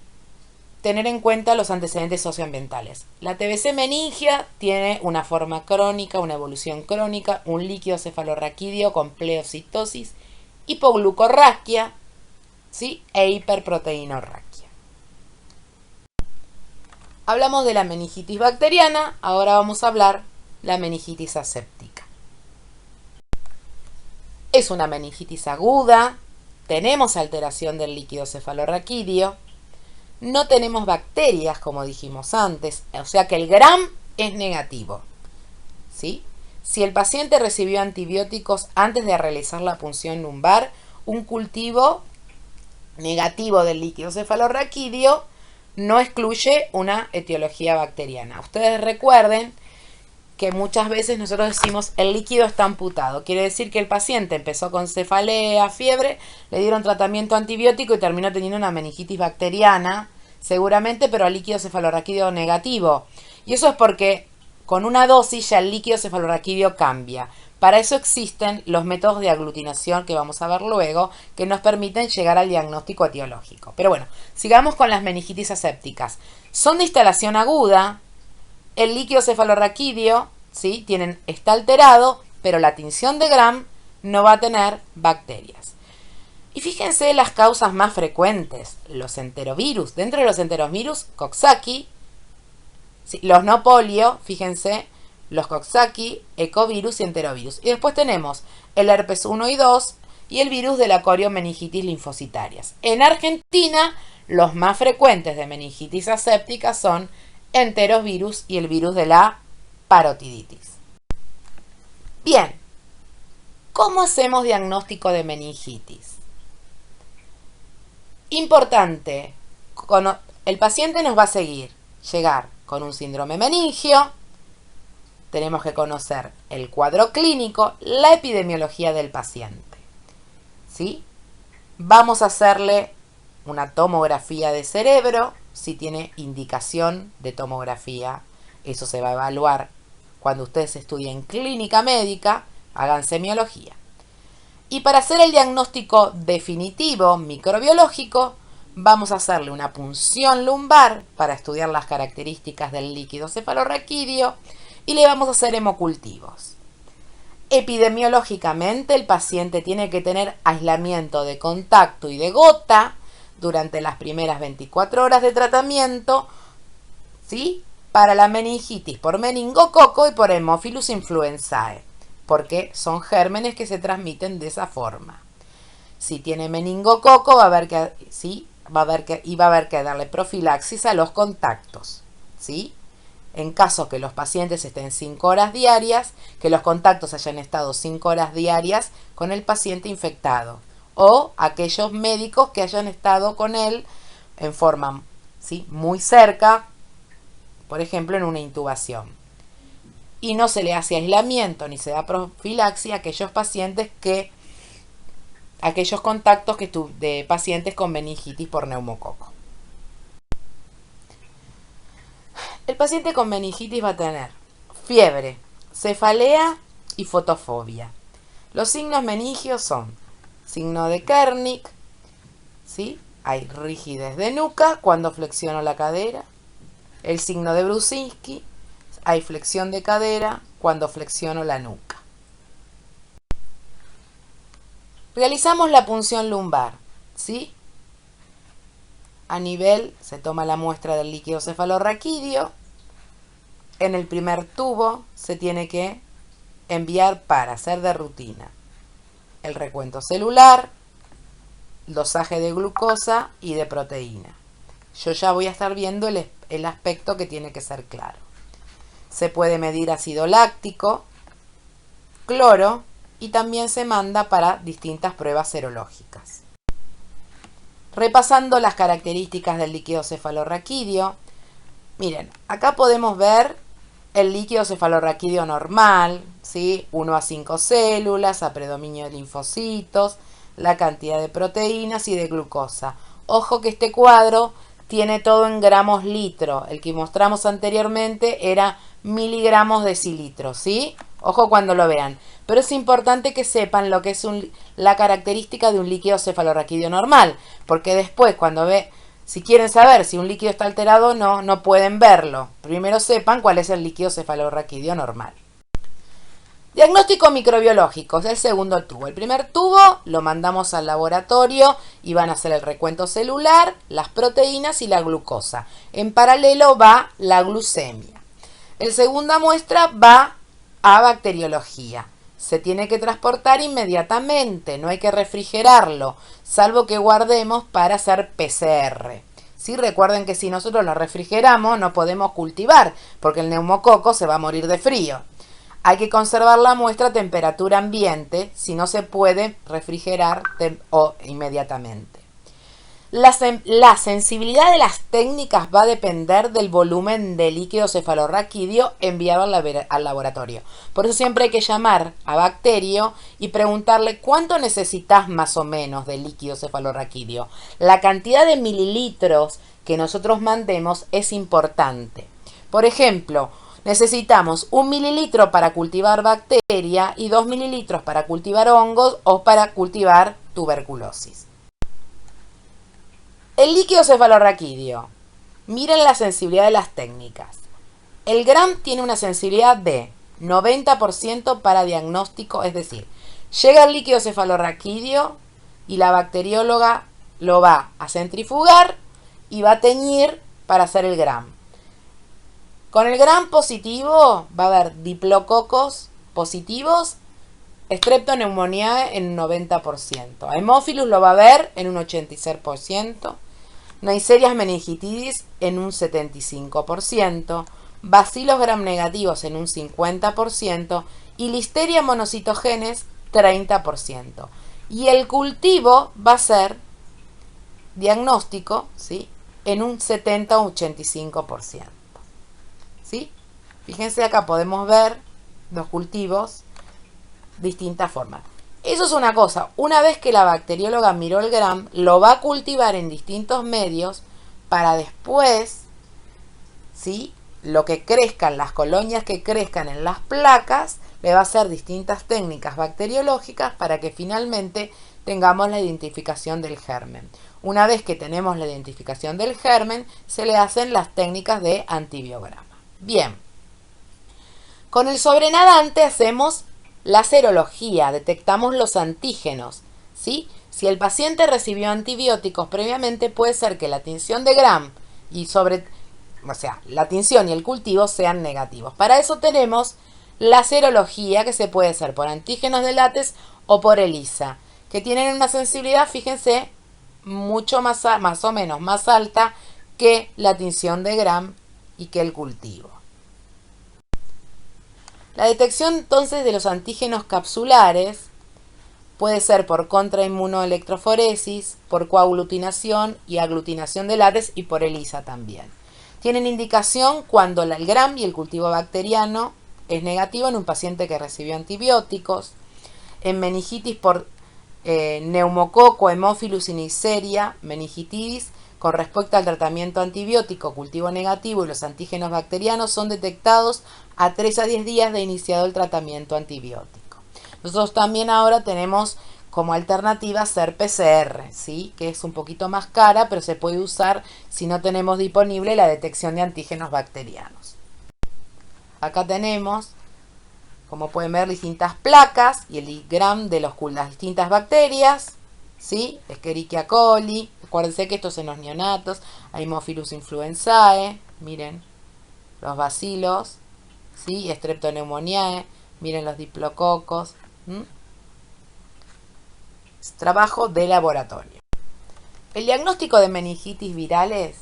Speaker 1: tener en cuenta los antecedentes socioambientales. La TBC meningia tiene una forma crónica, una evolución crónica, un líquido cefalorraquídeo con pleocitosis, hipoglucorraquia, ¿sí? E hiperproteinorraquia. Hablamos de la meningitis bacteriana, ahora vamos a hablar de la meningitis aséptica. Es una meningitis aguda, tenemos alteración del líquido cefalorraquídeo, no tenemos bacterias como dijimos antes, o sea que el gram es negativo, ¿sí? Si el paciente recibió antibióticos antes de realizar la punción lumbar, un cultivo negativo del líquido cefalorraquídeo no excluye una etiología bacteriana. Ustedes recuerden que muchas veces nosotros decimos el líquido está amputado. Quiere decir que el paciente empezó con cefalea, fiebre, le dieron tratamiento antibiótico y terminó teniendo una meningitis bacteriana, seguramente, pero al líquido cefalorraquídeo negativo. Y eso es porque con una dosis ya el líquido cefalorraquídeo cambia. Para eso existen los métodos de aglutinación que vamos a ver luego, que nos permiten llegar al diagnóstico etiológico. Pero bueno, sigamos con las meningitis asépticas. Son de instalación aguda, el líquido cefalorraquídeo, ¿sí? Está alterado, pero la tinción de Gram no va a tener bacterias. Y fíjense las causas más frecuentes, los enterovirus. Dentro de los enterovirus, Coxsackie, ¿sí? Los no polio, fíjense, los Coxsackie, ecovirus y enterovirus. Y después tenemos el herpes 1 y 2 y el virus de la coriomeningitis linfocitarias. En Argentina, los más frecuentes de meningitis aséptica son enterovirus y el virus de la parotiditis. Bien, ¿cómo hacemos diagnóstico de meningitis? Importante, el paciente nos va a llegar con un síndrome meningio, tenemos que conocer el cuadro clínico, la epidemiología del paciente, ¿sí? Vamos a hacerle una tomografía de cerebro, si tiene indicación de tomografía, eso se va a evaluar cuando ustedes estudien clínica médica, hagan semiología. Y para hacer el diagnóstico definitivo microbiológico, vamos a hacerle una punción lumbar para estudiar las características del líquido cefalorraquídeo y le vamos a hacer hemocultivos. Epidemiológicamente, el paciente tiene que tener aislamiento de contacto y de gota durante las primeras 24 horas de tratamiento, ¿sí? Para la meningitis por meningococo y por Haemophilus influenzae, porque son gérmenes que se transmiten de esa forma. Si tiene meningococo, va a haber que darle profilaxis a los contactos, ¿sí? En caso que los pacientes estén 5 horas diarias, que los contactos hayan estado 5 horas diarias con el paciente infectado, o aquellos médicos que hayan estado con él en forma, ¿sí?, muy cerca, por ejemplo en una intubación. Y no se le hace aislamiento ni se da profilaxis a aquellos pacientes aquellos contactos de pacientes con meningitis por neumococo. El paciente con meningitis va a tener fiebre, cefalea y fotofobia. Los signos meningios son signo de Kernick, ¿sí? Hay rigidez de nuca cuando flexiono la cadera. El signo de Brusinski, hay flexión de cadera cuando flexiono la nuca. Realizamos la punción lumbar, ¿sí? A nivel, se toma la muestra del líquido cefalorraquídeo. En el primer tubo se tiene que enviar para hacer de rutina el recuento celular, dosaje de glucosa y de proteína. Yo ya voy a estar viendo el aspecto que tiene que ser claro. Se puede medir ácido láctico, cloro y también se manda para distintas pruebas serológicas. Repasando las características del líquido cefalorraquídeo, miren, acá podemos ver el líquido cefalorraquídeo normal, ¿sí? 1 a 5 células, a predominio de linfocitos, la cantidad de proteínas y de glucosa. Ojo que este cuadro tiene todo en gramos litro. El que mostramos anteriormente era miligramos decilitro, ¿sí? Ojo cuando lo vean. Pero es importante que sepan lo que es la característica de un líquido cefalorraquídeo normal. Porque después si quieren saber si un líquido está alterado o no, no pueden verlo. Primero sepan cuál es el líquido cefalorraquídeo normal. Diagnóstico microbiológico, es el segundo tubo. El primer tubo lo mandamos al laboratorio y van a hacer el recuento celular, las proteínas y la glucosa. En paralelo va la glucemia. El segunda muestra va a bacteriología. Se tiene que transportar inmediatamente, no hay que refrigerarlo, salvo que guardemos para hacer PCR. ¿Sí? Recuerden que si nosotros lo refrigeramos no podemos cultivar, porque el neumococo se va a morir de frío. Hay que conservar la muestra a temperatura ambiente, si no se puede refrigerar inmediatamente. La sensibilidad de las técnicas va a depender del volumen de líquido cefalorraquídeo enviado al laboratorio. Por eso siempre hay que llamar a Bacterio y preguntarle cuánto necesitas más o menos de líquido cefalorraquídeo. La cantidad de mililitros que nosotros mandemos es importante. Por ejemplo, necesitamos 1 mililitro para cultivar bacteria y 2 mililitros para cultivar hongos o para cultivar tuberculosis. El líquido cefalorraquídeo. Miren la sensibilidad de las técnicas. El GRAM tiene una sensibilidad de 90% para diagnóstico, es decir, llega el líquido cefalorraquídeo y la bacterióloga lo va a centrifugar y va a teñir para hacer el GRAM. Con el GRAM positivo va a haber diplococos positivos, Streptoneumoniae en un 90%. Haemophilus lo va a ver en un 86%. Neisseria meningitidis en un 75%. Bacillus gram negativos en un 50%. Y Listeria monocitogenes 30%. Y el cultivo va a ser diagnóstico, ¿sí?, en un 70 o 85%. ¿Sí? Fíjense acá podemos ver los cultivos distintas formas. Eso es una cosa. Una vez que la bacterióloga miró el GRAM, lo va a cultivar en distintos medios para después, ¿sí?, lo que crezcan, las colonias que crezcan en las placas, le va a hacer distintas técnicas bacteriológicas para que finalmente tengamos la identificación del germen. Una vez que tenemos la identificación del germen, se le hacen las técnicas de antibiograma. Bien, con el sobrenadante hacemos la serología, detectamos los antígenos, ¿sí? Si el paciente recibió antibióticos previamente, puede ser que la tinción de GRAM la tinción y el cultivo sean negativos. Para eso tenemos la serología, que se puede hacer por antígenos de látex o por ELISA, que tienen una sensibilidad, fíjense, mucho más o menos más alta que la tinción de GRAM y que el cultivo. La detección entonces de los antígenos capsulares puede ser por contrainmunoelectroforesis, por coaglutinación y aglutinación de látex y por ELISA también. Tienen indicación cuando el GRAM y el cultivo bacteriano es negativo en un paciente que recibió antibióticos, en meningitis por neumococo, Haemophilus y Neisseria meningitidis. Con respecto al tratamiento antibiótico, cultivo negativo y los antígenos bacterianos son detectados a 3 a 10 días de iniciado el tratamiento antibiótico. Nosotros también ahora tenemos como alternativa hacer PCR, ¿sí?, que es un poquito más cara, pero se puede usar si no tenemos disponible la detección de antígenos bacterianos. Acá tenemos, como pueden ver, distintas placas y el GRAM de las distintas bacterias, ¿sí? Escherichia coli. Acuérdense que esto es en los neonatos. Haemophilus influenzae. Miren los bacilos, ¿sí? Streptoneumoniae. Miren los diplococos. Es trabajo de laboratorio. El diagnóstico de meningitis virales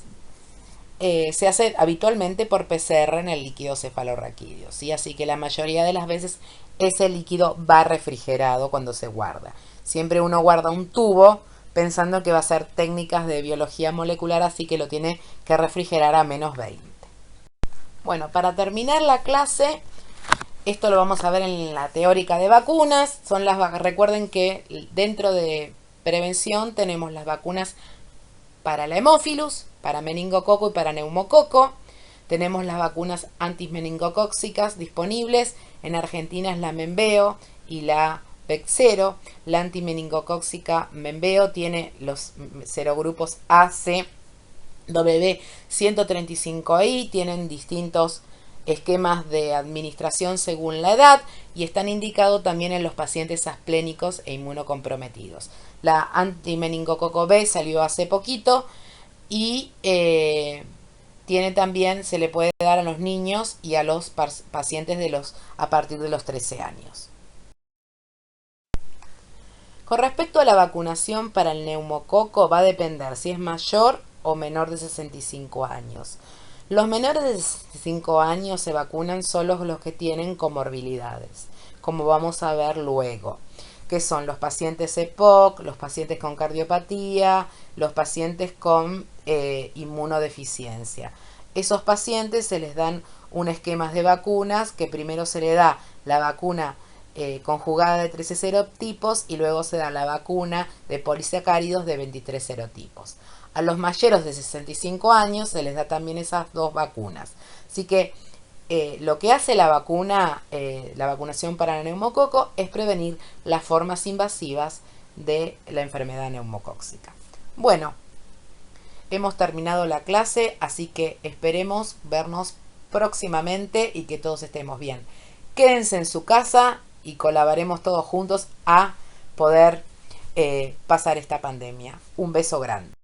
Speaker 1: se hace habitualmente por PCR en el líquido cefalorraquídeo, ¿sí? Así que la mayoría de las veces ese líquido va refrigerado cuando se guarda. Siempre uno guarda un tubo pensando que va a ser técnicas de biología molecular, así que lo tiene que refrigerar a menos 20. Bueno, para terminar la clase, esto lo vamos a ver en la teórica de vacunas. Recuerden que dentro de prevención tenemos las vacunas para la Haemophilus, para meningococo y para neumococo. Tenemos las vacunas antimeningocócicas disponibles. En Argentina es la Menveo y la Bexsero. La antimeningocócica Menveo tiene los serogrupos AC, W135I, tienen distintos esquemas de administración según la edad y están indicados también en los pacientes asplénicos e inmunocomprometidos. La antimeningococo B salió hace poquito y tiene también, se le puede dar a los niños y a los pacientes a partir de los 13 años. Con respecto a la vacunación para el neumococo, va a depender si es mayor o menor de 65 años. Los menores de 65 años se vacunan solo los que tienen comorbilidades, como vamos a ver luego, que son los pacientes EPOC, los pacientes con cardiopatía, los pacientes con inmunodeficiencia. Esos pacientes se les dan un esquema de vacunas, que primero se le da la vacuna conjugada de 13 serotipos y luego se da la vacuna de polisacáridos de 23 serotipos. A los mayores de 65 años se les da también esas dos vacunas. Así que lo que hace la vacunación para el neumococo es prevenir las formas invasivas de la enfermedad neumocóxica. Bueno, hemos terminado la clase, así que esperemos vernos próximamente y que todos estemos bien. Quédense en su casa y colaboremos todos juntos a poder pasar esta pandemia. Un beso grande.